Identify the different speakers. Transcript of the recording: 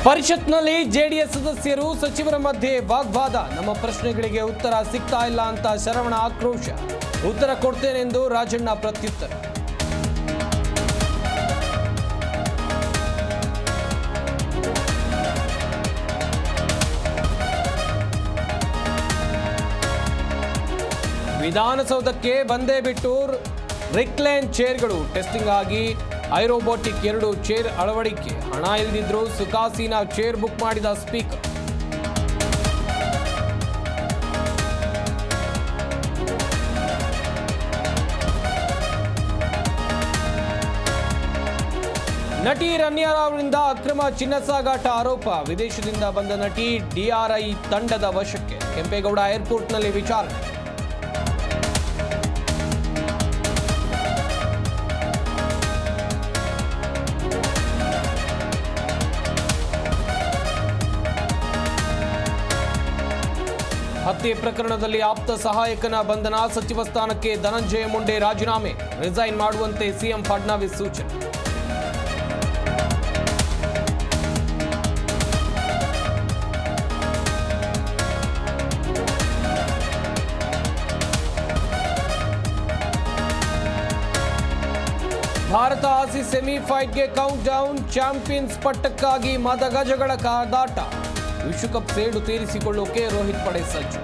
Speaker 1: ಪರಿಷತ್ನಲ್ಲಿ ಜೆಡಿಎಸ್ ಸದಸ್ಯರು ಸಚಿವರ ಮಧ್ಯೆ ವಾಗ್ವಾದ. ನಮ್ಮ ಪ್ರಶ್ನೆಗಳಿಗೆ ಉತ್ತರ ಸಿಗ್ತಾ ಇಲ್ಲ ಅಂತ ಶರವಣ ಆಕ್ರೋಶ. ಉತ್ತರ ಕೊಡ್ತೇನೆಂದು ರಾಜಣ್ಣ ಪ್ರತ್ಯುತ್ತರ. ವಿಧಾನಸೌಧಕ್ಕೆ ಬಂದೇ ಬಿಟ್ಟು ರಿಕ್ಲೈನ್ ಚೇರ್ಗಳು ಟೆಸ್ಟಿಂಗ್ ಆಗಿ ಐರೋಬೋಟಿಕ್ 2 ಚೇರ್ ಅಳವಡಿಕೆ. ಹಣ ಇಲ್ಲದಿದ್ರೂ ಸುಖಾಸೀನ ಚೇರ್ ಬುಕ್ ಮಾಡಿದ ಸ್ಪೀಕರ್. ನಟಿ ರಮ್ಯಾ ಅವರಿಂದ ಅಕ್ರಮ ಚಿನ್ನ ಸಾಗಾಟ ಆರೋಪ. ವಿದೇಶದಿಂದ ಬಂದ ನಟಿ ಡಿಆರ್ಐ ತಂಡದ ವಶಕ್ಕೆ. ಕೆಂಪೇಗೌಡ ಏರ್ಪೋರ್ಟ್ನಲ್ಲಿ ವಿಚಾರಣೆ. ಹತ್ಯೆ ಪ್ರಕರಣದಲ್ಲಿ ಆಪ್ತ ಸಹಾಯಕನ ಬಂಧನ. ಸಚಿವ ಸ್ಥಾನಕ್ಕೆ ಧನಂಜಯ ಮುಂಡೆ ರಾಜೀನಾಮೆ. ರಿಸೈನ್ ಮಾಡುವಂತೆ ಸಿಎಂ ಫಡ್ನವೀಸ್ ಸೂಚನೆ. ಭಾರತ ಆಸಿ ಸೆಮಿಫೈಟ್ಗೆ ಕೌಂಟ್ ಡೌನ್. ಚಾಂಪಿಯನ್ಸ್ ಪಟ್ಟಕ್ಕಾಗಿ ಮದಗಜಗಳ ಕಾದಾಟ. ವಿಶ್ವಕಪ್ ಸೇಡು ತೀರಿಸಿಕೊಳ್ಳೋಕೆ ರೋಹಿತ್ ಪಡೆ ಸಜ್ಜು.